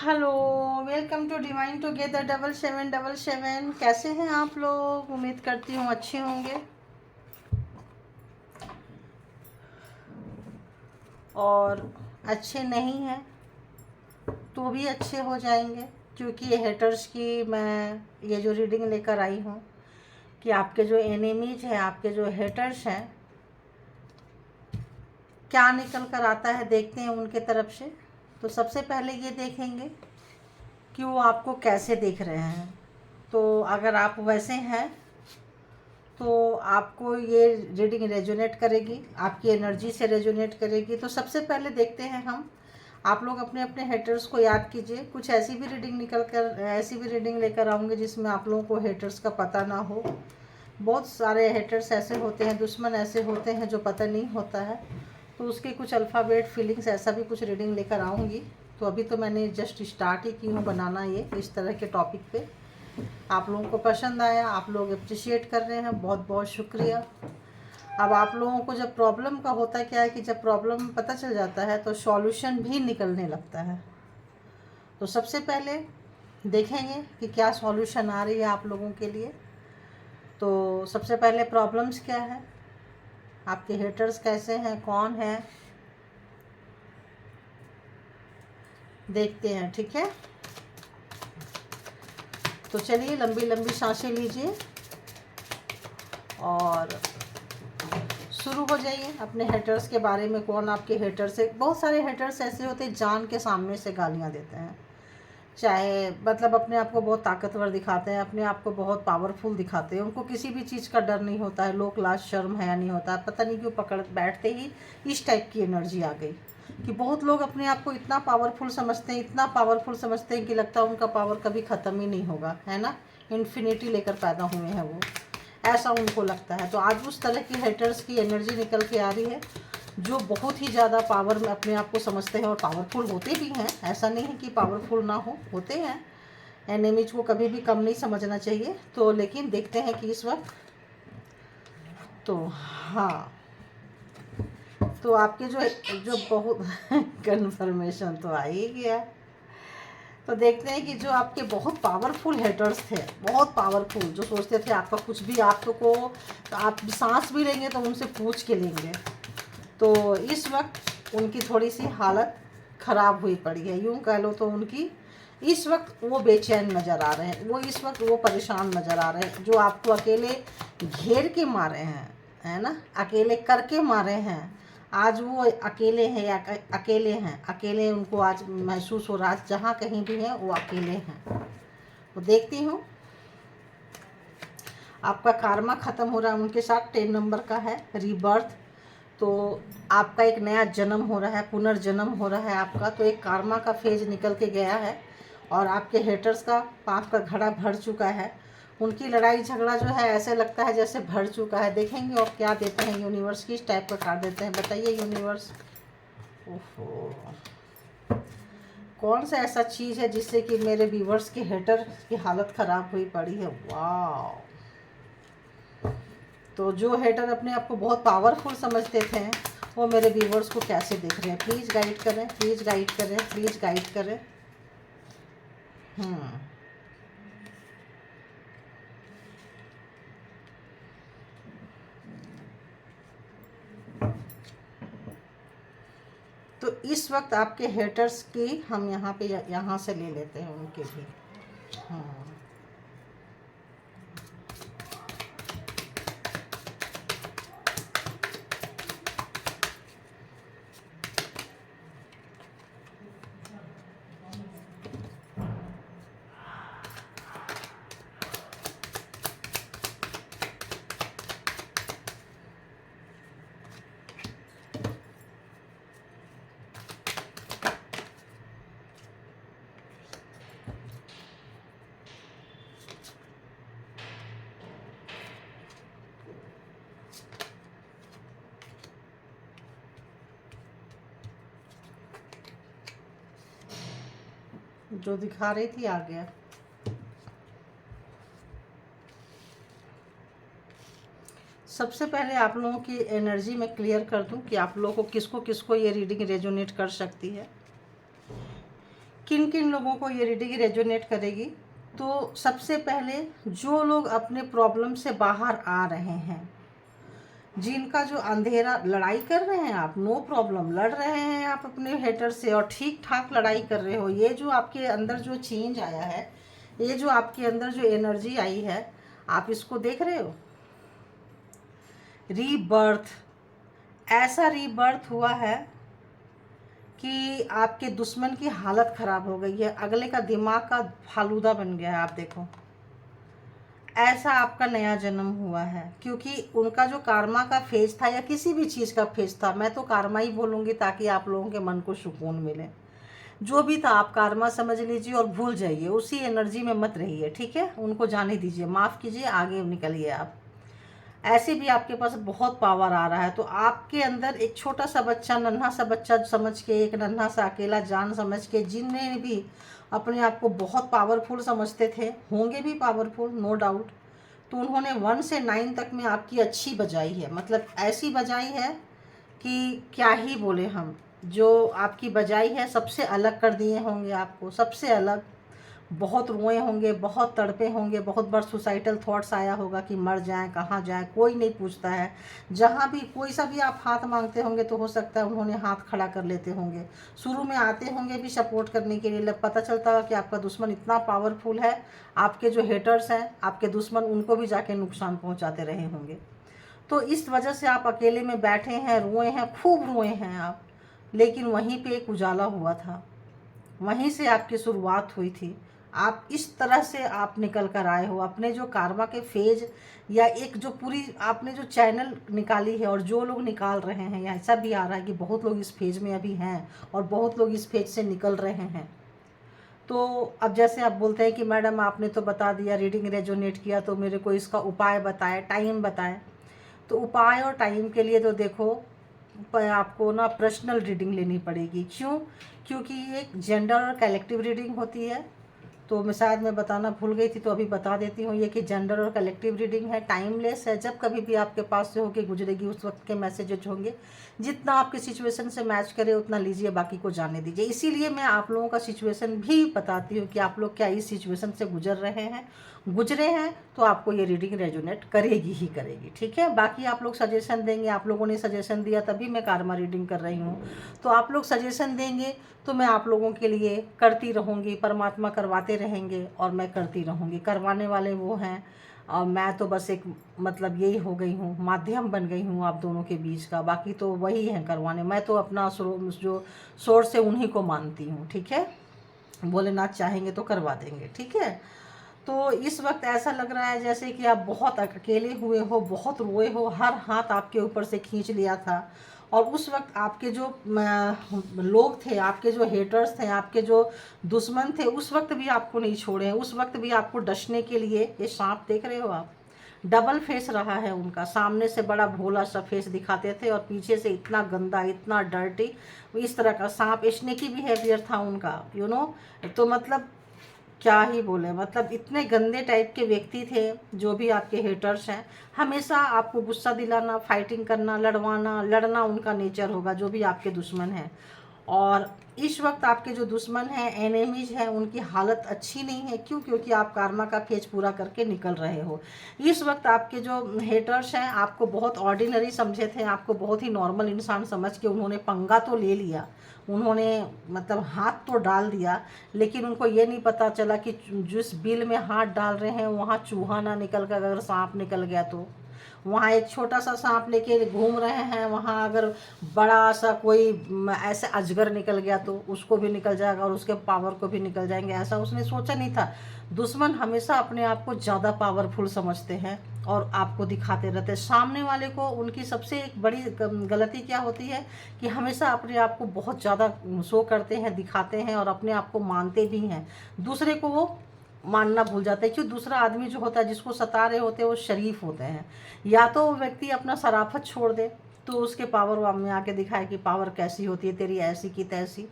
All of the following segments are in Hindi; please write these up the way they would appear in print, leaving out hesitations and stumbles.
Hello, welcome to divine together 7777। कैसे हैं आप लोग? उम्मीद करती हूँ अच्छे होंगे और अच्छे नहीं हैं तो भी अच्छे हो जाएंगे, क्योंकि ये हेटर्स की मैं ये जो रीडिंग लेकर आई हूँ कि आपके जो एनिमीज हैं, आपके जो हेटर्स हैं, क्या निकल कर आता है देखते हैं उनके तरफ से। तो सबसे पहले ये देखेंगे कि वो आपको कैसे देख रहे हैं। तो अगर आप वैसे हैं तो आपको ये रीडिंग रेजोनेट करेगी, आपकी एनर्जी से रेजोनेट करेगी। तो सबसे पहले देखते हैं हम, आप लोग अपने अपने हेटर्स को याद कीजिए। कुछ ऐसी भी रीडिंग निकल कर ऐसी भी रीडिंग लेकर आऊँगी जिसमें आप लोगों को हेटर्स का पता ना हो। बहुत सारे हेटर्स ऐसे होते हैं, दुश्मन ऐसे होते हैं जो पता नहीं होता है। तो उसके कुछ अल्फ़ाबेट फीलिंग्स ऐसा भी कुछ रीडिंग लेकर आऊँगी। तो अभी तो मैंने जस्ट स्टार्ट ही की हूँ बनाना ये इस तरह के टॉपिक पे। आप लोगों को पसंद आया, आप लोग अप्रिशिएट कर रहे हैं, बहुत बहुत शुक्रिया। अब आप लोगों को जब प्रॉब्लम का होता क्या है कि जब प्रॉब्लम पता चल जाता है तो सॉल्यूशन भी निकलने लगता है। तो सबसे पहले देखेंगे कि क्या सॉल्यूशन आ रही है आप लोगों के लिए। तो सबसे पहले प्रॉब्लम्स क्या है, आपके हेटर्स कैसे हैं, कौन है, देखते हैं। ठीक है, तो चलिए लंबी लंबी सांसें लीजिए और शुरू हो जाइए अपने हेटर्स के बारे में। कौन आपके हेटर्स है? बहुत सारे हेटर्स ऐसे होते हैं जान के सामने से गालियाँ देते हैं, चाहे मतलब अपने आप को बहुत ताकतवर दिखाते हैं, अपने आप को बहुत पावरफुल दिखाते हैं। उनको किसी भी चीज़ का डर नहीं होता है, लोग लाज शर्म है नहीं होता है। पता नहीं क्यों पकड़ बैठते ही इस टाइप की एनर्जी आ गई कि बहुत लोग अपने आप को इतना पावरफुल समझते हैं, इतना पावरफुल समझते हैं कि लगता है उनका पावर कभी ख़त्म ही नहीं होगा, है ना। इन्फिनिटी लेकर पैदा हुए हैं वो, ऐसा उनको लगता है। तो आज उस तरह की हेटर्स की एनर्जी निकल के आ रही है जो बहुत ही ज़्यादा पावर में अपने आप को समझते हैं और पावरफुल होते भी हैं। ऐसा नहीं है कि पावरफुल ना हो, होते हैं। एनिमीज को कभी भी कम नहीं समझना चाहिए। तो लेकिन देखते हैं कि इस वक्त तो हाँ, तो आपके जो जो बहुत कन्फर्मेशन तो आ ही गया। तो देखते हैं कि जो आपके बहुत पावरफुल हेटर्स थे, बहुत पावरफुल, जो सोचते थे आपका कुछ भी आपको तो आप सांस भी लेंगे तो उनसे पूछ के लेंगे। तो इस वक्त उनकी थोड़ी सी हालत ख़राब हुई पड़ी है, यूँ कह लो। तो उनकी इस वक्त वो बेचैन नज़र आ रहे हैं, वो इस वक्त वो परेशान नज़र आ रहे हैं। जो आपको अकेले घेर के मारे हैं, है ना, अकेले करके मारे हैं, आज वो अकेले हैं या अकेले हैं, अकेले उनको आज महसूस हो रहा है। जहाँ कहीं भी हैं वो अकेले हैं। तो देखती हूँ आपका कारमा ख़त्म हो रहा है उनके साथ। 10 नंबर का है रीबर्थ। तो आपका एक नया जन्म हो रहा है, पुनर्जन्म हो रहा है आपका। तो एक कारमा का फेज निकल के गया है और आपके हेटर्स का पाप का घड़ा भर चुका है। उनकी लड़ाई झगड़ा जो है ऐसे लगता है जैसे भर चुका है। देखेंगे और क्या देते हैं यूनिवर्स, किस टाइप का कार्ड देते हैं, बताइए यूनिवर्स। ओहो, कौन सा ऐसा चीज़ है जिससे कि मेरे व्यूवर्स के हेटर की हालत ख़राब हुई पड़ी है। वाह, तो जो हेटर अपने आप को बहुत पावरफुल समझते थे वो मेरे व्यूवर्स को कैसे देख रहे हैं, प्लीज़ गाइड करें, प्लीज़ गाइड करें, प्लीज़ गाइड करें। तो इस वक्त आपके हेटर्स की हम यहाँ पे यहाँ से ले लेते हैं उनके भी। हाँ, जो दिखा रही थी आ गया। सबसे पहले आप लोगों की एनर्जी में क्लियर कर दूं कि आप लोगों को किसको किसको ये रीडिंग रेजोनेट कर सकती है। किन किन लोगों को ये रीडिंग रेजोनेट करेगी? तो सबसे पहले जो लोग अपने प्रॉब्लम से बाहर आ रहे हैं, जिनका जो अंधेरा, लड़ाई कर रहे हैं आप, नो प्रॉब्लम, लड़ रहे हैं आप अपने हेटर से और ठीक ठाक लड़ाई कर रहे हो। ये जो आपके अंदर जो चेंज आया है, ये जो आपके अंदर जो एनर्जी आई है, आप इसको देख रहे हो। रीबर्थ, ऐसा रीबर्थ हुआ है कि आपके दुश्मन की हालत ख़राब हो गई है, अगले का दिमाग का फालूदा बन गया है। आप देखो, ऐसा आपका नया जन्म हुआ है, क्योंकि उनका जो कार्मा का फेज था या किसी भी चीज़ का फेज था, मैं तो कार्मा ही बोलूँगी ताकि आप लोगों के मन को सुकून मिले। जो भी था आप कार्मा समझ लीजिए और भूल जाइए, उसी एनर्जी में मत रहिए, ठीक है। उनको जाने दीजिए, माफ़ कीजिए, आगे निकलिए आप। ऐसे भी आपके पास बहुत पावर आ रहा है, तो आपके अंदर एक छोटा सा बच्चा, नन्हा सा बच्चा समझ के, एक नन्हा सा अकेला जान समझ के, जिनने भी अपने आप को बहुत पावरफुल समझते थे, होंगे भी पावरफुल, नो डाउट, तो उन्होंने 1 से 9 तक में आपकी अच्छी बजाई है, मतलब ऐसी बजाई है कि क्या ही बोले हम। जो आपकी बजाई है सबसे अलग कर दिए होंगे आपको, सबसे अलग। बहुत रोए होंगे, बहुत तड़पे होंगे, बहुत बार सुसाइडल थॉट्स आया होगा कि मर जाएं, कहाँ जाएं, कोई नहीं पूछता है। जहाँ भी कोई सा भी आप हाथ मांगते होंगे तो हो सकता है उन्होंने हाथ खड़ा कर लेते होंगे। शुरू में आते होंगे भी सपोर्ट करने के लिए, पता चलता है कि आपका दुश्मन इतना पावरफुल है, आपके जो हेटर्स हैं, आपके दुश्मन, उनको भी जाके नुकसान पहुँचाते रहे होंगे। तो इस वजह से आप अकेले में बैठे हैं, रोए हैं, खूब रोए हैं आप। लेकिन वहीं पे एक उजाला हुआ था, वहीं से आपकी शुरुआत हुई थी। आप इस तरह से आप निकल कर आए हो अपने जो कार्मा के फेज, या एक जो पूरी आपने जो चैनल निकाली है, और जो लोग निकाल रहे हैं, या ऐसा भी आ रहा है कि बहुत लोग इस फेज में अभी हैं और बहुत लोग इस फेज से निकल रहे हैं। तो अब जैसे आप बोलते हैं कि मैडम आपने तो बता दिया, रीडिंग रेजोनेट किया, तो मेरे को इसका उपाय बताएं, टाइम बताएं। तो उपाय और टाइम के लिए तो देखो, आपको ना पर्सनल रीडिंग लेनी पड़ेगी। क्यों? क्योंकि ये एक जेंडर और कलेक्टिव रीडिंग होती है। तो मैं शायद मैं बताना भूल गई थी, तो अभी बता देती हूँ, ये कि जेंडर और कलेक्टिव रीडिंग है, टाइमलेस है। जब कभी भी आपके पास से होके गुजरेगी, उस वक्त के मैसेजेज होंगे, जितना आपके सिचुएशन से मैच करे उतना लीजिए, बाकी को जाने दीजिए। इसीलिए मैं आप लोगों का सिचुएशन भी बताती हूँ कि आप लोग क्या इस सिचुएशन से गुजरे हैं, तो आपको ये रीडिंग रेजोनेट करेगी ही करेगी, ठीक है। बाकी आप लोग सजेशन देंगे, आप लोगों ने सजेशन दिया तभी मैं कार्मा रीडिंग कर रही हूँ, तो आप लोग सजेशन देंगे तो मैं आप लोगों के लिए करती रहूँगी। परमात्मा करवाते रहेंगे और मैं करती रहूँगी, करवाने वाले वो हैं, और मैं तो बस एक मतलब यही हो गई हूँ, माध्यम बन गई हूँ आप दोनों के बीच का। बाकी तो वही है करवाने, मैं तो अपना जो सोर्स है उन्हीं को मानती हूँ, ठीक है। भोलेनाथ चाहेंगे तो करवा देंगे, ठीक है। तो इस वक्त ऐसा लग रहा है जैसे कि आप बहुत अकेले हुए हो, बहुत रोए हो, हर हाथ आपके ऊपर से खींच लिया था। और उस वक्त आपके जो लोग थे, आपके जो हेटर्स थे, आपके जो दुश्मन थे, उस वक्त भी आपको नहीं छोड़े हैं, उस वक्त भी आपको डसने के लिए, ये सांप देख रहे हो आप, डबल फेस रहा है उनका। सामने से बड़ा भोला सा फेस दिखाते थे और पीछे से इतना गंदा, इतना डर्टी, इस तरह का सांप, स्नेकी बिहेवियर था उनका, यू नो। तो मतलब क्या ही बोले, मतलब इतने गंदे टाइप के व्यक्ति थे जो भी आपके हेटर्स हैं। हमेशा आपको गुस्सा दिलाना, फाइटिंग करना, लड़ना उनका नेचर होगा, जो भी आपके दुश्मन हैं। और इस वक्त आपके जो दुश्मन हैं, एनिमीज हैं, उनकी हालत अच्छी नहीं है। क्यों? क्योंकि आप कार्मा का फेज पूरा करके निकल रहे हो। इस वक्त आपके जो हेटर्स हैं, आपको बहुत ऑर्डिनरी समझे थे, आपको बहुत ही नॉर्मल इंसान समझ के उन्होंने पंगा तो ले लिया, उन्होंने मतलब हाथ तो डाल दिया, लेकिन उनको ये नहीं पता चला कि जिस बिल में हाथ डाल रहे हैं वहाँ चूहा ना निकल कर अगर सांप निकल गया तो, वहाँ एक छोटा सा सांप लेके घूम रहे हैं, वहाँ अगर बड़ा सा कोई ऐसे अजगर निकल गया तो उसको भी निकल जाएगा और उसके पावर को भी निकल जाएंगे, ऐसा उसने सोचा नहीं था। दुश्मन हमेशा अपने आप को ज़्यादा पावरफुल समझते हैं और आपको दिखाते रहते हैं। सामने वाले को उनकी सबसे एक बड़ी गलती क्या होती है कि हमेशा अपने आप को बहुत ज़्यादा शो करते हैं, दिखाते हैं और अपने आप को मानते भी हैं। दूसरे को वो मानना भूल जाते हैं। क्यों? दूसरा आदमी जो होता है, जिसको सता रहे होते हैं, वो शरीफ होते हैं। या तो वो व्यक्ति अपना शराफत छोड़ दे तो उसके पावर में आके दिखाए कि पावर कैसी होती है तेरी, ऐसी की तैसी,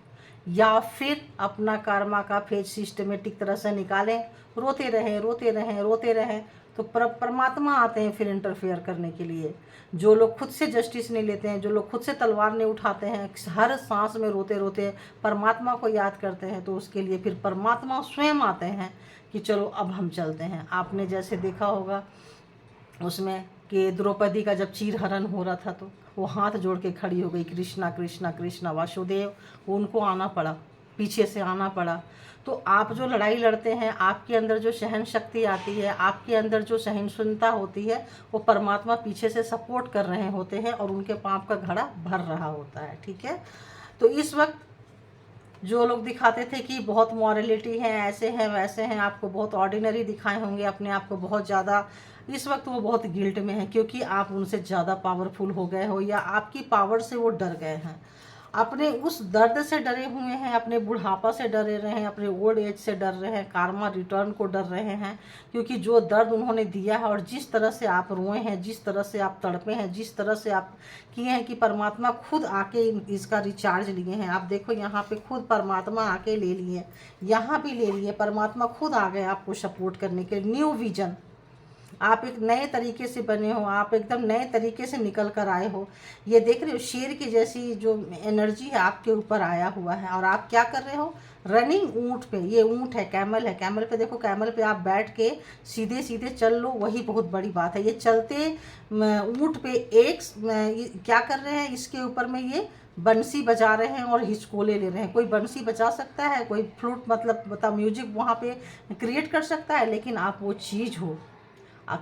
या फिर अपना कर्मा का फेज सिस्टमेटिक तरह से निकालें, रोते रहें रोते रहें रोते रहें, तो परमात्मा आते हैं फिर इंटरफेयर करने के लिए। जो लोग खुद से जस्टिस नहीं लेते हैं, जो लोग खुद से तलवार नहीं उठाते हैं, हर सांस में रोते रोते परमात्मा को याद करते हैं, तो उसके लिए फिर परमात्मा स्वयं आते हैं कि चलो अब हम चलते हैं। आपने जैसे देखा होगा उसमें कि द्रौपदी का जब चीरहरण हो रहा था तो वो हाथ जोड़ के खड़ी हो गई, कृष्णा कृष्णा कृष्णा। वासुदेव, उनको आना पड़ा, पीछे से आना पड़ा। तो आप जो लड़ाई लड़ते हैं, आपके अंदर जो सहन शक्ति आती है, आपके अंदर जो सहिष्णुता होती है, वो परमात्मा पीछे से सपोर्ट कर रहे होते हैं और उनके पाप का घड़ा भर रहा होता है। ठीक है, तो इस वक्त जो लोग दिखाते थे कि बहुत मॉरलिटी है, ऐसे हैं वैसे हैं, आपको बहुत ऑर्डिनरी दिखाए होंगे, अपने आप को बहुत ज़्यादा, इस वक्त वो बहुत गिल्ट में है क्योंकि आप उनसे ज़्यादा पावरफुल हो गए हो या आपकी पावर से वो डर गए हैं। अपने उस दर्द से डरे हुए हैं, अपने बुढ़ापा से डरे रहे हैं, अपने ओल्ड एज से डर रहे हैं, कार्मा रिटर्न को डर रहे हैं, क्योंकि जो दर्द उन्होंने दिया है और जिस तरह से आप रोए हैं, जिस तरह से आप तड़पे हैं, जिस तरह से आप किए हैं कि परमात्मा खुद आके इसका रिचार्ज लिए हैं। आप देखो यहाँ पे खुद परमात्मा आके ले लिए, यहाँ भी ले लिए, परमात्मा खुद आ गए आपको सपोर्ट करने के लिए। न्यू विजन, आप एक नए तरीके से बने हो, आप एकदम नए तरीके से निकल कर आए हो। ये देख रहे हो शेर की जैसी जो एनर्जी है आपके ऊपर आया हुआ है और आप क्या कर रहे हो, रनिंग ऊँट पे। ये ऊँट है, कैमल है, कैमल पे देखो, कैमल पे आप बैठ के सीधे सीधे चल लो, वही बहुत बड़ी बात है। ये चलते ऊँट पे एक क्या कर रहे हैं, इसके ऊपर में ये बंसी बजा रहे हैं और हिचकोले ले रहे हैं। कोई बंसी बजा सकता है, कोई फ्लूट मतलब बता म्यूजिक वहाँ पे क्रिएट कर सकता है, लेकिन आप वो चीज़ हो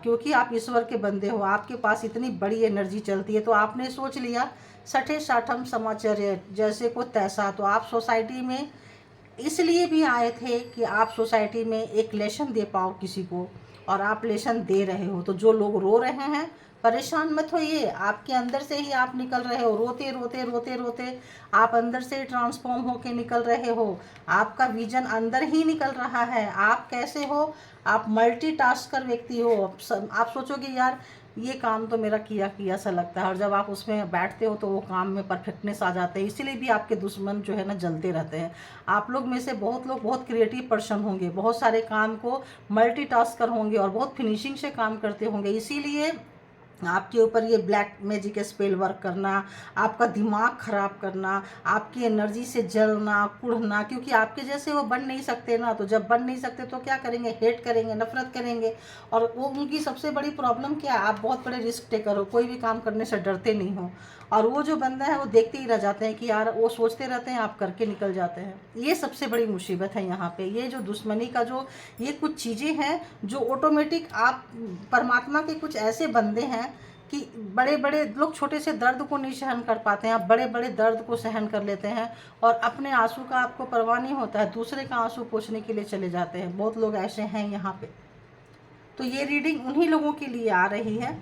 क्योंकि आप ईश्वर के बंदे हो, आपके पास इतनी बड़ी एनर्जी चलती है। तो आपने सोच लिया सठे साठम समाचार्य जैसे को तैसा। तो आप सोसाइटी में इसलिए भी आए थे कि आप सोसाइटी में एक लेसन दे पाओ किसी को, और आप लेसन दे रहे हो। तो जो लोग रो रहे हैं, परेशान मत होइए, आपके अंदर से ही आप निकल रहे हो। रोते रोते रोते रोते आप अंदर से ट्रांसफॉर्म होके निकल रहे हो। आपका विजन अंदर ही निकल रहा है। आप कैसे हो, आप मल्टीटास्कर व्यक्ति हो। आप सोचोगे यार ये काम तो मेरा किया किया सा लगता है, और जब आप उसमें बैठते हो तो वो काम में परफेक्टनेस आ जाते हैं। इसीलिए भी आपके दुश्मन जो है ना जलते रहते हैं। आप लोग में से बहुत लोग बहुत क्रिएटिव पर्सन होंगे, बहुत सारे काम को मल्टीटास्कर होंगे और बहुत फिनिशिंग से काम करते होंगे। इसीलिए आपके ऊपर ये ब्लैक मैजिक स्पेल वर्क करना, आपका दिमाग खराब करना, आपकी एनर्जी से जलना कुढ़ना, क्योंकि आपके जैसे वो बन नहीं सकते ना। तो जब बन नहीं सकते तो क्या करेंगे, हेट करेंगे, नफरत करेंगे। और वो उनकी सबसे बड़ी प्रॉब्लम क्या है, आप बहुत बड़े रिस्क टेकर हो, कोई भी काम करने से डरते नहीं हो। और वो जो बंदा है वो देखते ही रह जाते हैं कि यार वो सोचते रहते हैं, आप करके निकल जाते हैं। ये सबसे बड़ी मुसीबत है यहाँ पे। ये जो दुश्मनी का जो ये कुछ चीज़ें हैं जो ऑटोमेटिक, आप परमात्मा के कुछ ऐसे बंदे हैं कि बड़े बड़े लोग छोटे से दर्द को नहीं सहन कर पाते हैं, आप बड़े बड़े दर्द को सहन कर लेते हैं और अपने आंसू का आपको परवाह नहीं होता है, दूसरे का आंसू पोंछने के लिए चले जाते हैं। बहुत लोग ऐसे हैं यहाँ पे। तो ये रीडिंग उन्हीं लोगों के लिए आ रही है।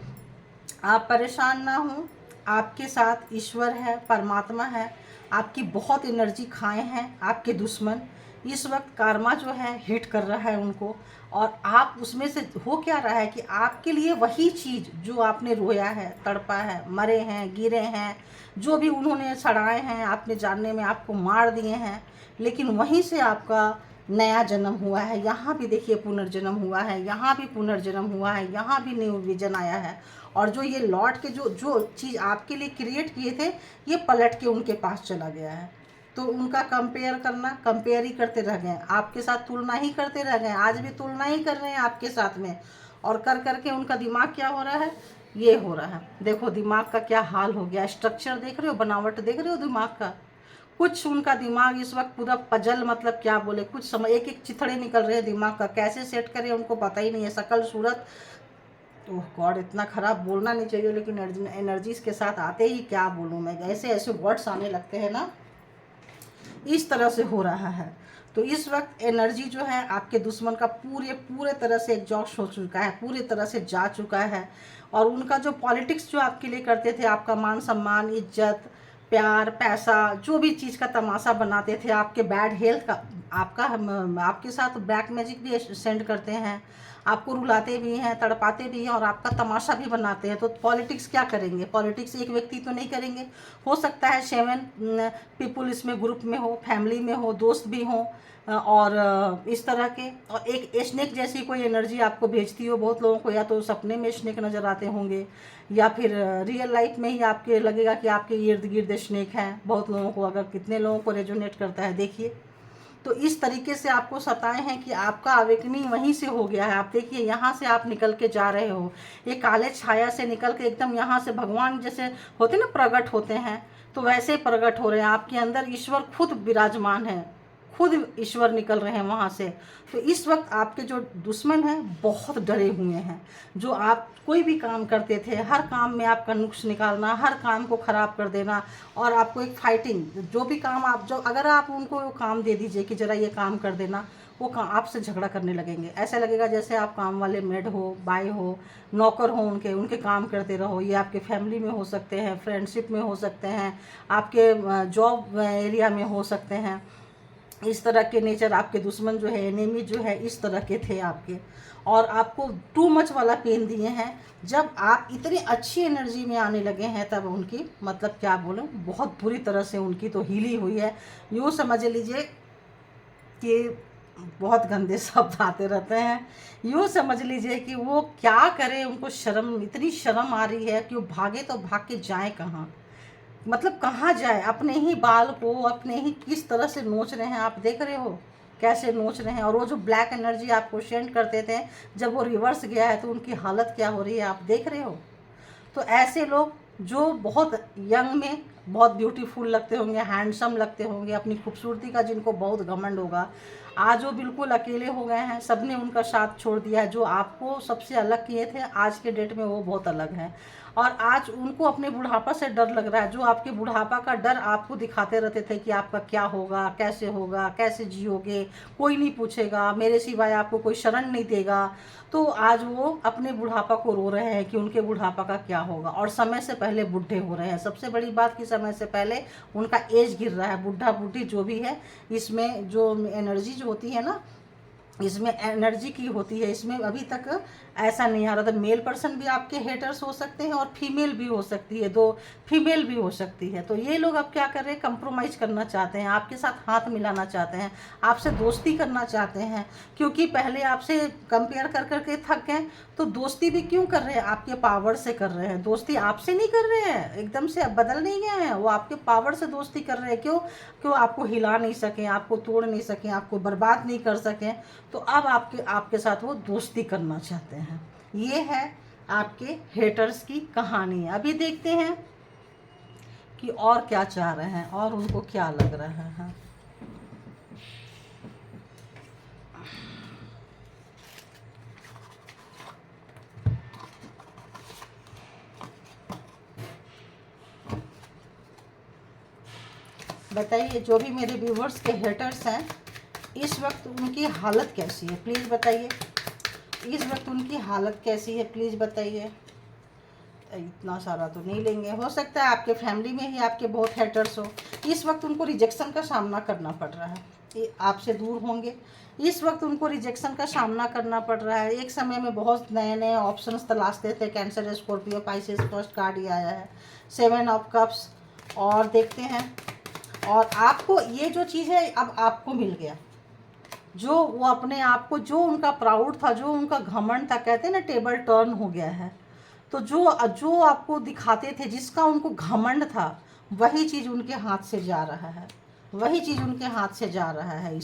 आप परेशान ना हो, आपके साथ ईश्वर है, परमात्मा है। आपकी बहुत एनर्जी खाए हैं आपके दुश्मन। इस वक्त कार्मा जो है हिट कर रहा है उनको, और आप उसमें से हो क्या रहा है कि आपके लिए वही चीज़ जो आपने रोया है, तड़पा है, मरे हैं, गिरे हैं, जो भी उन्होंने सड़ाए हैं, आपने जानने में आपको मार दिए हैं, लेकिन वहीं से आपका नया जन्म हुआ है। यहाँ भी देखिए पुनर्जन्म हुआ है, यहाँ भी पुनर्जन्म हुआ है, यहाँ भी न्यू विजन आया है। और जो ये लौट के जो जो चीज़ आपके लिए क्रिएट किए थे, ये पलट के उनके पास चला गया है। तो उनका कंपेयर करना, कंपेयर ही करते रह गए, आपके साथ तुलना ही करते रह गए, आज भी तुलना ही कर रहे हैं आपके साथ में। और कर करके उनका दिमाग क्या हो रहा है, ये हो रहा है। देखो दिमाग का क्या हाल हो गया, स्ट्रक्चर देख रहे हो, बनावट देख रहे हो दिमाग का। कुछ उनका दिमाग इस वक्त पूरा पजल, मतलब क्या बोले, कुछ समझ, एक एक चिथड़े निकल रहे हैं दिमाग का, कैसे सेट करें उनको पता ही नहीं है। शकल सूरत, ओह गॉड, इतना ख़राब बोलना नहीं चाहिए, लेकिन एनर्जीज के साथ आते ही क्या बोलूँ मैं, ऐसे ऐसे वर्ड्स आने लगते हैं ना, इस तरह से हो रहा है। तो इस वक्त एनर्जी जो है आपके दुश्मन का पूरे तरह से एग्जॉस्ट हो चुका है, पूरे तरह से जा चुका है। और उनका जो पॉलिटिक्स जो आपके लिए करते थे, आपका मान सम्मान, इज्जत, प्यार, पैसा, जो भी चीज़ का तमाशा बनाते थे, आपके बैड हेल्थ का, आपके साथ ब्लैक मैजिक भी सेंड करते हैं, आपको रुलाते भी हैं, तड़पाते भी हैं और आपका तमाशा भी बनाते हैं। तो पॉलिटिक्स क्या करेंगे? पॉलिटिक्स एक व्यक्ति तो नहीं करेंगे, हो सकता है 7 पीपुल इसमें ग्रुप में हो, फैमिली में हो, दोस्त भी हों, और इस तरह के, और एक स्नेक जैसी कोई एनर्जी आपको भेजती हो। बहुत लोगों को या तो सपने में स्नेक नज़र आते होंगे, या फिर रियल लाइफ में ही आपके लगेगा कि आपके इर्द गिर्द स्नेक हैं। बहुत लोगों को, अगर कितने लोगों को रेजोनेट करता है देखिए। तो इस तरीके से आपको सताए हैं कि आपका अवेकनिंग वहीं से हो गया है। आप देखिए, यहाँ से आप निकल के जा रहे हो, ये काले छाया से निकल के एकदम यहाँ से भगवान जैसे होते ना प्रकट होते हैं, तो वैसे प्रकट हो रहे हैं। आपके अंदर ईश्वर खुद विराजमान है, खुद ईश्वर निकल रहे हैं वहाँ से। तो इस वक्त आपके जो दुश्मन हैं बहुत डरे हुए हैं। जो आप कोई भी काम करते थे, हर काम में आपका नुक्स निकालना, हर काम को ख़राब कर देना, और आपको एक फाइटिंग, जो भी काम आप, जो अगर आप उनको वो काम दे दीजिए कि ज़रा ये काम कर देना, वो काम आपसे झगड़ा करने लगेंगे। ऐसा लगेगा जैसे आप काम वाले मेड हो, बाई हो, नौकर हो, उनके काम करते रहो। ये आपके फैमिली में हो सकते हैं, फ्रेंडशिप में हो सकते हैं, आपके जॉब एरिया में हो सकते हैं। इस तरह के नेचर आपके दुश्मन जो है, एनिमी जो है, इस तरह के थे आपके, और आपको टू मच वाला पेन दिए हैं। जब आप इतनी अच्छी एनर्जी में आने लगे हैं, तब उनकी, मतलब क्या बोलूं, बहुत बुरी तरह से उनकी तो हीली हुई है। यूँ समझ लीजिए कि बहुत गंदे शब्द आते रहते हैं। यूँ समझ लीजिए कि वो क्या करें, उनको शर्म, इतनी शर्म आ रही है कि वो भागे तो भाग के जाए कहाँ, मतलब कहाँ जाए। अपने ही बाल को अपने ही किस तरह से नोच रहे हैं, आप देख रहे हो कैसे नोच रहे हैं। और वो जो ब्लैक एनर्जी आपको सेंड करते थे, जब वो रिवर्स गया है तो उनकी हालत क्या हो रही है, आप देख रहे हो। तो ऐसे लोग जो बहुत यंग में बहुत ब्यूटीफुल लगते होंगे, हैंडसम लगते होंगे, अपनी खूबसूरती का जिनको बहुत घमंड होगा, आज वो बिल्कुल अकेले हो गए हैं। सबने उनका साथ छोड़ दिया है। जो आपको सबसे अलग किए थे, आज के डेट में वो बहुत अलग हैं। और आज उनको अपने बुढ़ापा से डर लग रहा है। जो आपके बुढ़ापा का डर आपको दिखाते रहते थे कि आपका क्या होगा, कैसे जियोगे, कोई नहीं पूछेगा, मेरे सिवाय आपको कोई शरण नहीं देगा। तो आज वो अपने बुढ़ापा को रो रहे हैं कि उनके बुढ़ापा का क्या होगा, और समय से पहले बूढ़े हो रहे हैं। सबसे बड़ी बात कि समय से पहले उनका एज गिर रहा है। बुढ़ा बुढ़ी जो भी है, इसमें जो एनर्जी जो होती है ना, इसमें एनर्जी की होती है, इसमें अभी तक ऐसा नहीं आ रहा था। मेल पर्सन भी आपके हेटर्स हो सकते हैं, और फीमेल भी हो सकती है, 2 फीमेल भी हो सकती है। तो ये लोग अब क्या कर रहे हैं, कंप्रोमाइज़ करना चाहते हैं, आपके साथ हाथ मिलाना चाहते हैं, आपसे दोस्ती करना चाहते हैं। क्योंकि पहले आपसे कंपेयर कर करके थक गए, तो दोस्ती भी क्यों कर रहे हैं, आपके पावर से कर रहे हैं। दोस्ती आपसे नहीं कर रहे हैं, एकदम से बदल नहीं गए हैं, वो आपके पावर से दोस्ती कर रहे हैं। क्यों आपको हिला नहीं सकें, आपको तोड़ नहीं सकें, आपको बर्बाद नहीं कर सकें। तो अब आपके साथ वो दोस्ती करना चाहते हैं। ये है आपके हेटर्स की कहानी। अभी देखते हैं कि और क्या चाह रहे हैं, और उनको क्या लग रहा है। बताइए, जो भी मेरे व्यूवर्स के हेटर्स हैं, इस वक्त उनकी हालत कैसी है, प्लीज़ बताइए। इस वक्त उनकी हालत कैसी है, प्लीज़ बताइए। इतना सारा तो नहीं लेंगे, हो सकता है आपके फैमिली में ही आपके बहुत हेटर्स हो। इस वक्त उनको रिजेक्शन का सामना करना पड़ रहा है, आपसे दूर होंगे। इस वक्त उनको रिजेक्शन का सामना करना पड़ रहा है। एक समय में बहुत नए नए ऑप्शंस तलाशते थे। Cancer, Scorpio, Pisces, first card ही आया है, 7 ऑफ कप्स। और देखते हैं, और आपको ये जो चीज़ है अब आपको मिल गया। जो वो अपने आप को, जो उनका प्राउड था, जो उनका घमंड था, कहते हैं ना टेबल टर्न हो गया है। तो जो आपको दिखाते थे, जिसका उनको घमंड था, वही चीज़ उनके हाथ से जा रहा है, वही चीज़ उनके हाथ से जा रहा है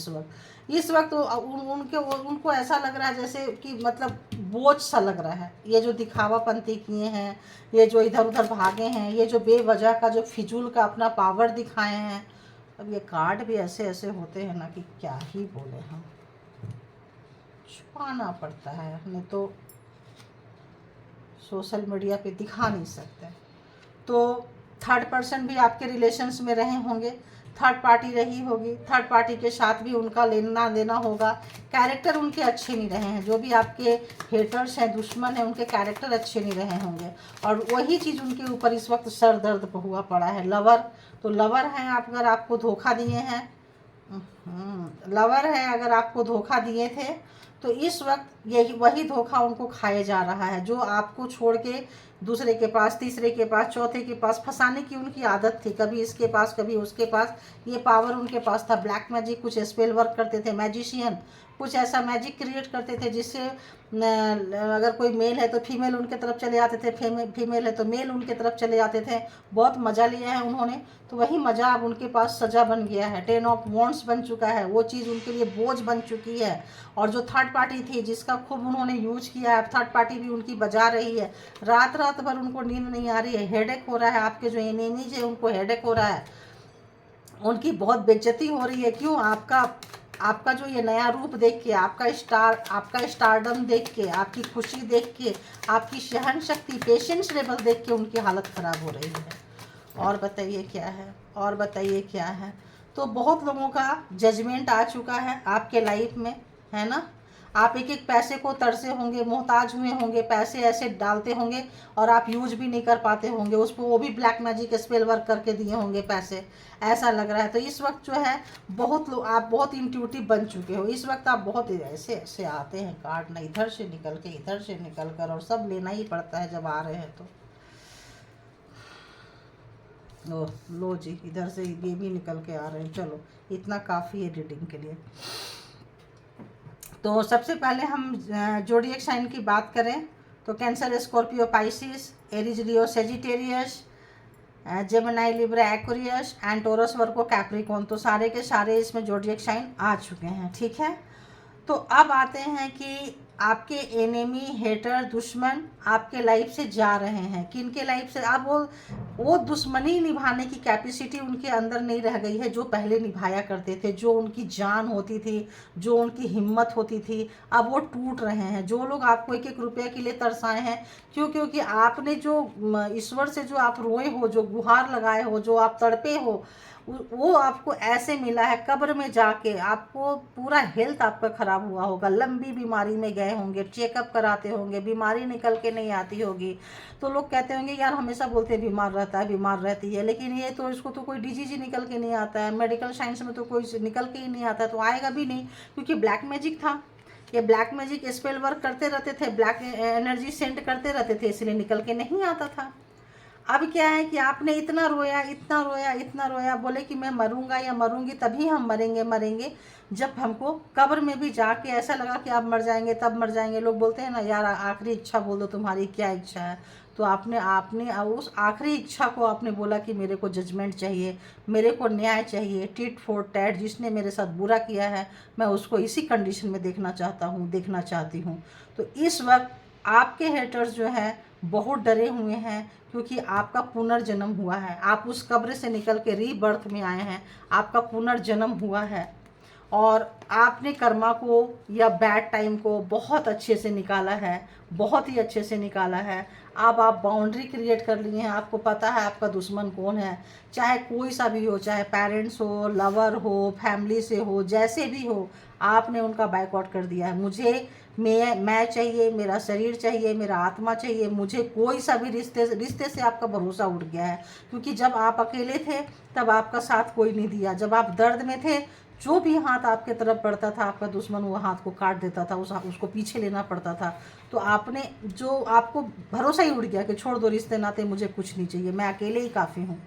इस वक्त उनको ऐसा लग रहा है जैसे कि मतलब बोझ सा लग रहा है। ये जो दिखावापंती किए हैं, ये जो इधर उधर भागे हैं, ये जो बेवजह का, जो फिजूल का अपना पावर दिखाए हैं। अब ये कार्ड भी ऐसे ऐसे होते हैं ना कि क्या ही बोले हम, छुपाना पड़ता है, नहीं तो सोशल मीडिया पे दिखा नहीं सकते। तो थर्ड पर्सन भी आपके रिलेशंस में रहे होंगे, थर्ड पार्टी रही होगी, थर्ड पार्टी के साथ भी उनका लेना देना होगा। कैरेक्टर उनके अच्छे नहीं रहे हैं, जो भी आपके हेटर्स हैं, दुश्मन हैं, उनके कैरेक्टर अच्छे नहीं रहे होंगे, और वही चीज़ उनके ऊपर इस वक्त सर दर्द हुआ पड़ा है। लवर, तो लवर हैं आप, अगर आपको धोखा दिए हैं, लवर है अगर आपको धोखा दिए थे, तो इस वक्त यही वही धोखा उनको खाया जा रहा है, जो आपको छोड़ के दूसरे के पास, तीसरे के पास, चौथे के पास फंसाने की उनकी आदत थी, कभी इसके पास कभी उसके पास। ये पावर उनके पास था। ब्लैक मैजिक, कुछ स्पेल वर्क करते थे, मैजिशियन कुछ ऐसा मैजिक क्रिएट करते थे जिससे अगर कोई मेल है तो फीमेल उनके तरफ चले जाते थे, फीमेल है तो मेल उनके तरफ चले जाते थे। बहुत मज़ा लिया है उन्होंने, तो वही मज़ा अब उनके पास सज़ा बन गया है। 10 ऑफ वॉन्ड्स बन चुका है, वो चीज़ उनके लिए बोझ बन चुकी है। और जो थर्ड पार्टी थी जिसका खूब उन्होंने यूज किया है, अब थर्ड पार्टी भी उनकी बजा रही है। रात रात भर उनको नींद नहीं आ रही है, हेडेक हो रहा है। आपके जो एनिमीज है उनको हेडेक हो रहा है, उनकी बहुत बेइज्जती हो रही है। क्यों? आपका जो ये नया रूप देख के, आपका स्टारडम देख के, आपकी खुशी देख के, आपकी सहन शक्ति, पेशेंस लेवल देख के उनकी हालत ख़राब हो रही है। और बताइए क्या है, और बताइए क्या है। तो बहुत लोगों का जजमेंट आ चुका है आपके लाइफ में, है ना। आप एक एक पैसे को तरसे होंगे, मोहताज हुए होंगे, पैसे ऐसे डालते होंगे और आप यूज भी नहीं कर पाते होंगे उसको, वो भी ब्लैक मैजिक स्पेल वर्क करके दिए होंगे पैसे, ऐसा लग रहा है। तो इस वक्त जो है बहुत लोग, आप बहुत इंट्यूटिव बन चुके हो। इस वक्त आप बहुत ऐसे ऐसे आते हैं कार्ड ना, इधर से निकल के इधर से निकल कर, और सब लेना ही पड़ता है जब आ रहे हैं तो। लो जी, इधर से ये भी निकल के आ रहे हैं। चलो, इतना काफ़ी है रीडिंग के लिए। तो सबसे पहले हम जोडिएक साइन की बात करें तो cancer, Scorpio, Pisces, Aries, Leo, Sagittarius, Gemini, Libra, Aquarius and Taurus, Virgo, Capricorn. तो सारे के सारे इसमें जोडिएक साइन आ चुके हैं, ठीक है। तो अब आते हैं कि आपके एनिमी, हेटर, दुश्मन आपके लाइफ से जा रहे हैं। किनके लाइफ से? अब वो दुश्मनी निभाने की कैपेसिटी उनके अंदर नहीं रह गई है जो पहले निभाया करते थे, जो उनकी जान होती थी, जो उनकी हिम्मत होती थी। अब वो टूट रहे हैं। जो लोग आपको एक एक रुपये के लिए तरसाए हैं, क्यों? क्योंकि आपने जो ईश्वर से जो आप रोए हो, जो गुहार लगाए हो, जो आप तड़पे हो, वो आपको ऐसे मिला है। कब्र में जाके आपको पूरा हेल्थ आपका ख़राब हुआ होगा, लंबी बीमारी में गए होंगे, चेकअप कराते होंगे, बीमारी निकल के नहीं आती होगी। तो लोग कहते होंगे यार हमेशा बोलते हैं बीमार रहता है, बीमार रहती है, लेकिन ये तो इसको तो कोई डिजीज निकल के नहीं आता है। मेडिकल साइंस में तो कोई निकल के ही नहीं आता है, तो आएगा भी नहीं, क्योंकि ब्लैक मैजिक था। ये ब्लैक मैजिक स्पेल वर्क करते रहते थे, ब्लैक एनर्जी सेंड करते रहते थे, इसलिए निकल के नहीं आता था। अब क्या है कि आपने इतना रोया, इतना रोया, इतना रोया, बोले कि मैं मरूंगा या मरूंगी, तभी हम मरेंगे जब हमको कब्र में भी जाके ऐसा लगा कि आप मर जाएंगे, तब मर जाएंगे। लोग बोलते हैं ना यार आखिरी इच्छा बोल दो, तुम्हारी क्या इच्छा है। तो आपने उस आखिरी इच्छा को आपने बोला कि मेरे को जजमेंट चाहिए, मेरे को न्याय चाहिए, टिट फॉर टैट। जिसने मेरे साथ बुरा किया है मैं उसको इसी कंडीशन में देखना चाहती हूँ। तो इस वक्त आपके हेटर्स जो है बहुत डरे हुए हैं, क्योंकि आपका पुनर्जन्म हुआ है। आप उस कब्र से निकल के रीबर्थ में आए हैं, आपका पुनर्जन्म हुआ है, और आपने कर्मा को या बैड टाइम को बहुत अच्छे से निकाला है, बहुत ही अच्छे से निकाला है। अब आप बाउंड्री क्रिएट कर लिए हैं, आपको पता है आपका दुश्मन कौन है, चाहे कोई सा भी हो, चाहे पेरेंट्स हो, लवर हो, फैमिली से हो, जैसे भी हो, आपने उनका बाइकआउट कर दिया है। मुझे मैं चाहिए, मेरा शरीर चाहिए, मेरा आत्मा चाहिए, मुझे कोई सा भी रिश्ते से आपका भरोसा उठ गया है। क्योंकि जब आप अकेले थे तब आपका साथ कोई नहीं दिया, जब आप दर्द में थे जो भी हाथ आपके तरफ बढ़ता था आपका दुश्मन वो हाथ को काट देता था, उसको पीछे लेना पड़ता था। तो आपने जो आपको भरोसा ही उड़ गया कि छोड़ दो रिश्ते नाते, मुझे कुछ नहीं चाहिए, मैं अकेले ही काफ़ी हूँ।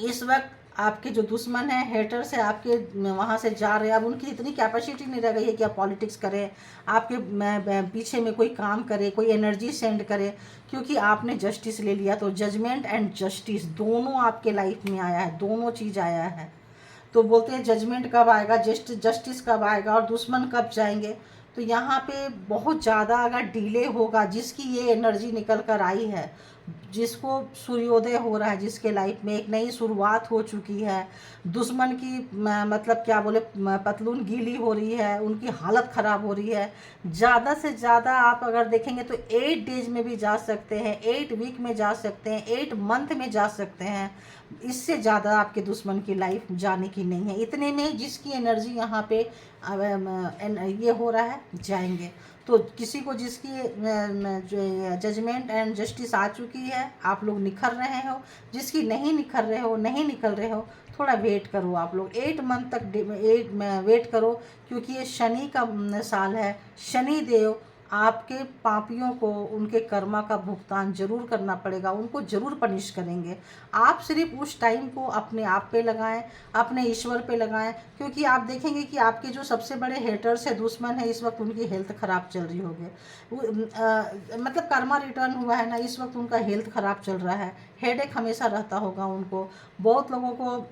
इस वक्त आपके जो दुश्मन हैं, हेटर्स है, आपके वहाँ से जा रहे हैं। अब उनकी इतनी कैपेसिटी नहीं रह गई है कि आप पॉलिटिक्स करें, आपके पीछे में कोई काम करे, कोई एनर्जी सेंड करे, क्योंकि आपने जस्टिस ले लिया। तो जजमेंट एंड जस्टिस दोनों आपके लाइफ में आया है, दोनों चीज़ आया है। तो बोलते हैं जजमेंट कब आएगा, जस्टिस कब आएगा और दुश्मन कब जाएंगे। तो यहाँ पे बहुत ज़्यादा अगर डिले होगा, जिसकी ये एनर्जी निकल कर आई है, जिसको सूर्योदय हो रहा है, जिसके लाइफ में एक नई शुरुआत हो चुकी है, दुश्मन की मतलब क्या बोले पतलून गीली हो रही है, उनकी हालत ख़राब हो रही है। ज़्यादा से ज़्यादा आप अगर देखेंगे तो 8 डेज में भी जा सकते हैं, 8 वीक में जा सकते हैं, 8 मंथ में जा सकते हैं। इससे ज़्यादा आपके दुश्मन की लाइफ जाने की नहीं है। इतने में जिसकी एनर्जी यहाँ पे ये हो रहा है जाएंगे। तो किसी को जिसकी जो जजमेंट एंड जस्टिस आ चुकी है, आप लोग निखर रहे हो, जिसकी नहीं निखर रहे हो, नहीं निकल रहे हो, थोड़ा वेट करो आप लोग, 8 मंथ तक वेट करो, क्योंकि ये शनि का साल है। शनि देव आपके पापियों को उनके कर्मा का भुगतान जरूर करना पड़ेगा, उनको जरूर पनिश करेंगे। आप सिर्फ उस टाइम को अपने आप पे लगाएं, अपने ईश्वर पे लगाएं, क्योंकि आप देखेंगे कि आपके जो सबसे बड़े हेटर्स है, दुश्मन है, इस वक्त उनकी हेल्थ ख़राब चल रही होगी। मतलब कर्मा रिटर्न हुआ है ना, इस वक्त उनका हेल्थ ख़राब चल रहा है, हेडेक हमेशा रहता होगा उनको। बहुत लोगों को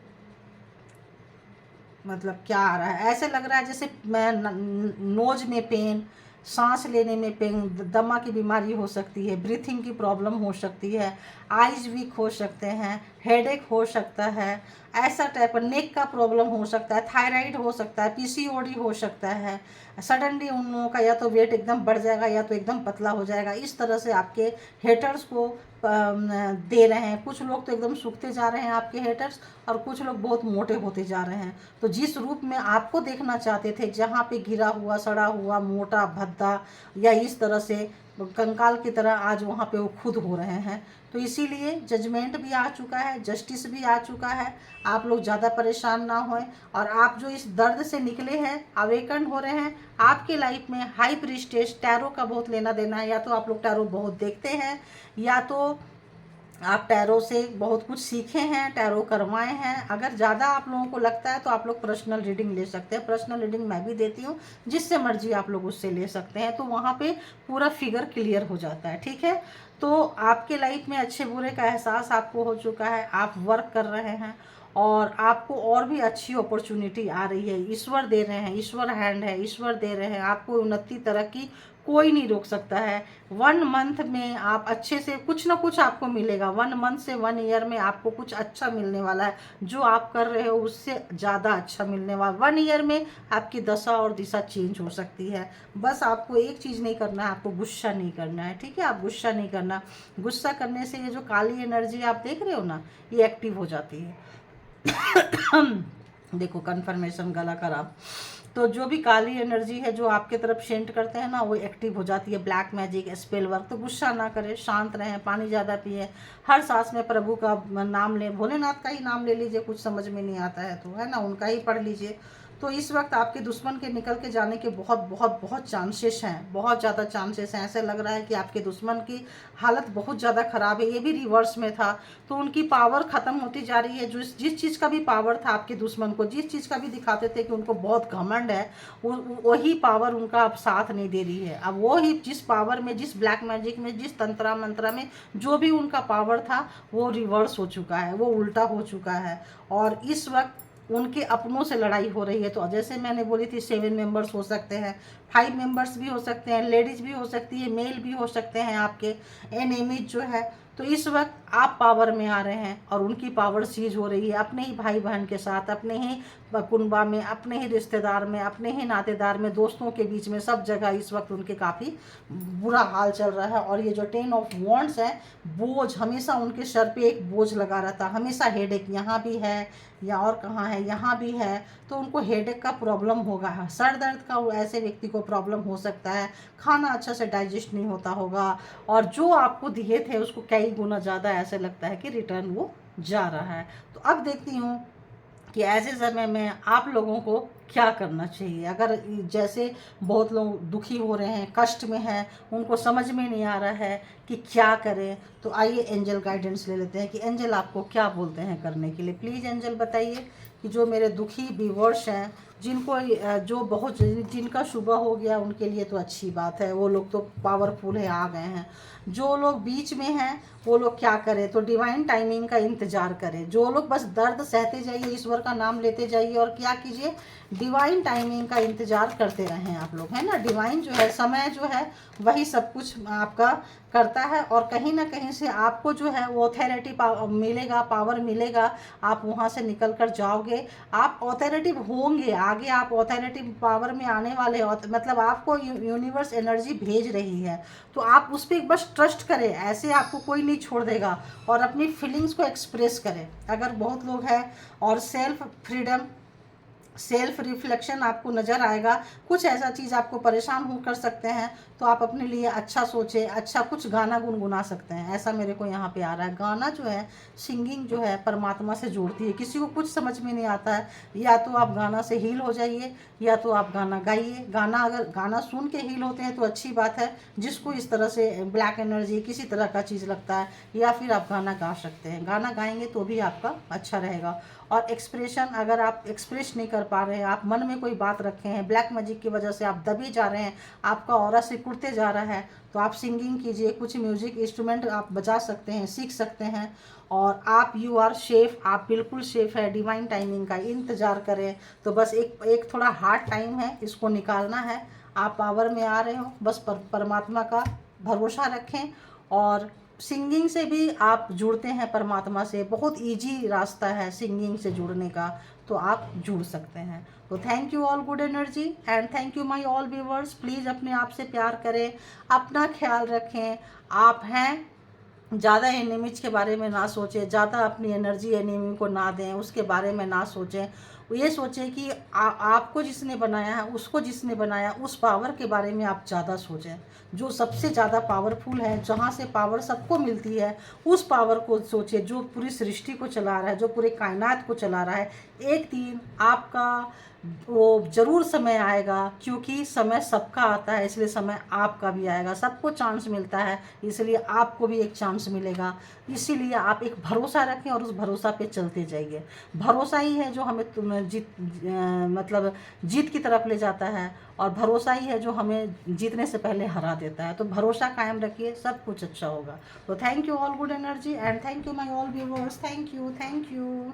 मतलब क्या आ रहा है, ऐसे लग रहा है जैसे नोज में पेन, सांस लेने में पेन, दमा की बीमारी हो सकती है, ब्रीथिंग की प्रॉब्लम हो सकती है, आइज वीक हो सकते हैं, हेडेक हो सकता है, ऐसा टाइप का नेक का प्रॉब्लम हो सकता है, थायराइड हो सकता है, पीसीओडी हो सकता है। सडनली उन लोगों का या तो वेट एकदम बढ़ जाएगा या तो एकदम पतला हो जाएगा। इस तरह से आपके हेटर्स को दे रहे हैं। कुछ लोग तो एकदम सूखते जा रहे हैं आपके हेटर्स, और कुछ लोग बहुत मोटे होते जा रहे हैं। तो जिस रूप में आपको देखना चाहते थे, जहाँ पे गिरा हुआ, सड़ा हुआ, मोटा, भद्दा या इस तरह से कंकाल की तरह, आज वहाँ पे वो खुद हो रहे हैं। तो इसीलिए जजमेंट भी आ चुका है, जस्टिस भी आ चुका है। आप लोग ज़्यादा परेशान ना होएं, और आप जो इस दर्द से निकले हैं, अवेकन हो रहे हैं। आपके लाइफ में हाई प्रीस्टेज टैरो का बहुत लेना देना है। या तो आप लोग टैरो बहुत देखते हैं, या तो आप टैरो से बहुत कुछ सीखे हैं, टैरो करवाए हैं। अगर ज़्यादा आप लोगों को लगता है तो आप लोग पर्सनल रीडिंग ले सकते हैं। पर्सनल रीडिंग मैं भी देती हूँ, जिससे मर्जी आप लोग उससे ले सकते हैं। तो वहाँ पे पूरा फिगर क्लियर हो जाता है, ठीक है। तो आपके लाइफ में अच्छे बुरे का एहसास आपको हो चुका है, आप वर्क कर रहे हैं, और आपको और भी अच्छी अपॉर्चुनिटी आ रही है। ईश्वर दे रहे हैं, ईश्वर हैंड है, ईश्वर दे रहे हैं आपको उन्नति, तरक्की कोई नहीं रोक सकता है। 1 मंथ में आप अच्छे से कुछ ना कुछ आपको मिलेगा। 1 मंथ से 1 ईयर में आपको कुछ अच्छा मिलने वाला है। जो आप कर रहे हो उससे ज़्यादा अच्छा मिलने वाला। 1 ईयर में आपकी दशा और दिशा चेंज हो सकती है। बस आपको एक चीज़ नहीं करना है, आपको गुस्सा नहीं करना है, ठीक है। आप गुस्सा नहीं करना। गुस्सा करने से ये जो काली एनर्जी आप देख रहे हो ना, ये एक्टिव हो जाती है। देखो कन्फर्मेशन गला खराब। तो जो भी काली एनर्जी है जो आपके तरफ सेंट करते हैं ना, वो एक्टिव हो जाती है। Black magic, spell work. तो गुस्सा ना करें, शांत रहें, पानी ज़्यादा पिए, हर सांस में प्रभु का नाम लें, भोलेनाथ का ही नाम ले लीजिए। कुछ समझ में नहीं आता है तो, है ना, उनका ही पढ़ लीजिए। तो इस वक्त आपके दुश्मन के निकल के जाने के बहुत बहुत बहुत चांसेस हैं, बहुत ज़्यादा चांसेस हैं। ऐसे लग रहा है कि आपके दुश्मन की हालत बहुत ज़्यादा ख़राब है। ये भी रिवर्स में था, तो उनकी पावर ख़त्म होती जा रही है। जो जिस चीज़ का भी पावर था आपके दुश्मन को, जिस चीज़ का भी दिखाते थे कि उनको बहुत घमंड है, वही पावर उनका अब साथ नहीं दे रही है। अब वो ही जिस पावर में, जिस ब्लैक मैजिक में, जिस तंत्रा मंत्रा में जो भी उनका पावर था, वो रिवर्स हो चुका है, वो उल्टा हो चुका है। और इस वक्त उनके अपनों से लड़ाई हो रही है। तो जैसे मैंने बोली थी 7 मेंबर्स हो सकते हैं, 5 मेंबर्स भी हो सकते हैं, लेडीज़ भी हो सकती है, मेल भी हो सकते हैं आपके एनिमीज जो है। तो इस वक्त आप पावर में आ रहे हैं और उनकी पावर सीज हो रही है अपने ही भाई बहन के साथ, अपने ही कुनबा में, अपने ही रिश्तेदार में, अपने ही नातेदार में, दोस्तों के बीच में, सब जगह इस वक्त उनके काफ़ी बुरा हाल चल रहा है। और ये जो 10 ऑफ वॉन्ड्स है, बोझ हमेशा उनके सर पे एक बोझ लगा रहता है, हमेशा हेडेक, यहाँ भी है या और कहाँ है, यहाँ भी है। तो उनको हेडेक का प्रॉब्लम होगा, सर दर्द का ऐसे व्यक्ति को प्रॉब्लम हो सकता है, खाना अच्छा से डाइजेस्ट नहीं होता होगा, और जो आपको दिए थे उसको कई गुना ज़्यादा ऐसे लगता है कि रिटर्न वो जा रहा है। तो अब देखती हूँ कि ऐसे समय में आप लोगों को क्या करना चाहिए। अगर जैसे बहुत लोग दुखी हो रहे हैं, कष्ट में हैं, उनको समझ में नहीं आ रहा है कि क्या करें, तो आइए एंजल गाइडेंस ले लेते हैं कि एंजल आपको क्या बोलते हैं करने के लिए। प्लीज़ एंजल बताइए कि जो मेरे दुखी व्यूअर्स हैं, जिनको जो बहुत जिनका सुबह हो गया उनके लिए तो अच्छी बात है, वो लोग तो पावरफुल है, आ गए हैं। जो लोग बीच में हैं वो लोग क्या करें, तो डिवाइन टाइमिंग का इंतज़ार करें। जो लोग बस दर्द सहते जाइए, ईश्वर का नाम लेते जाइए, और क्या कीजिए, डिवाइन टाइमिंग का इंतज़ार करते रहें आप लोग, है ना। डिवाइन जो है, समय जो है, वही सब कुछ आपका करता है। और कहीं ना कहीं से आपको जो है वो ऑथोरिटी मिलेगा, पावर मिलेगा, आप वहाँ से निकल कर जाओगे, आप ऑथोरिटिव होंगे। आगे आप ऑथोरिटिव पावर में आने वाले हो, मतलब आपको यूनिवर्स एनर्जी भेज रही है, तो आप उस पर बस ट्रस्ट करें। ऐसे आपको कोई नहीं छोड़ देगा। और अपनी फीलिंग्स को एक्सप्रेस करें। अगर बहुत लोग हैं, और सेल्फ फ्रीडम सेल्फ रिफ्लेक्शन आपको नज़र आएगा। कुछ ऐसा चीज़ आपको परेशान हो कर सकते हैं, तो आप अपने लिए अच्छा सोचें, अच्छा कुछ गाना गुनगुना सकते हैं, ऐसा मेरे को यहाँ पे आ रहा है। गाना जो है, सिंगिंग जो है परमात्मा से जोड़ती है। किसी को कुछ समझ में नहीं आता है, या तो आप गाना से हील हो जाइए, या तो आप गाना गाइए। गाना अगर गाना सुन के हील होते हैं तो अच्छी बात है, जिसको इस तरह से ब्लैक एनर्जी किसी तरह का चीज़ लगता है, या फिर आप गाना गा सकते हैं। गाना गाएंगे तो भी आपका अच्छा रहेगा। और एक्सप्रेशन, अगर आप एक्सप्रेस नहीं कर पा रहे हैं, आप मन में कोई बात रखे हैं, ब्लैक मैजिक की वजह से आप दबे जा रहे हैं, आपका ऑरा सिकुड़ते जा रहा है, तो आप सिंगिंग कीजिए, कुछ म्यूजिक इंस्ट्रूमेंट आप बजा सकते हैं, सीख सकते हैं। और आप यू आर सेफ, आप बिल्कुल सेफ है। डिवाइन टाइमिंग का इंतज़ार करें। तो बस एक थोड़ा हार्ड टाइम है, इसको निकालना है। आप पावर में आ रहे हो, बस परमात्मा का भरोसा रखें। और सिंगिंग से भी आप जुड़ते हैं परमात्मा से, बहुत इजी रास्ता है सिंगिंग से जुड़ने का, तो आप जुड़ सकते हैं। तो thank you all good energy and thank you my all viewers. Please अपने आप से प्यार करें, अपना ख्याल रखें। आप हैं, ज़्यादा एनिमीज के बारे में ना सोचें, ज़्यादा अपनी एनर्जी एनिमी को ना दें, उसके बारे में ना सोचें। ये सोचें कि आपको जिसने बनाया है, उसको जिसने बनाया, उस पावर के बारे में आप ज़्यादा सोचें, जो सबसे ज़्यादा पावरफुल है, जहाँ से पावर सबको मिलती है, उस पावर को सोचें, जो पूरी सृष्टि को चला रहा है, जो पूरे कायनात को चला रहा है। एक दिन आपका वो ज़रूर समय आएगा, क्योंकि समय सबका आता है, इसलिए समय आपका भी आएगा। सबको चांस मिलता है, इसलिए आपको भी एक चांस मिलेगा। इसीलिए आप एक भरोसा रखें और उस भरोसा पे चलते जाइए। भरोसा ही है जो हमें मतलब जीत की तरफ ले जाता है, और भरोसा ही है जो हमें जीतने से पहले हरा देता है। तो भरोसा कायम रखिए, सब कुछ अच्छा होगा। तो thank you all good energy and thank you my all viewers. Thank you, thank you.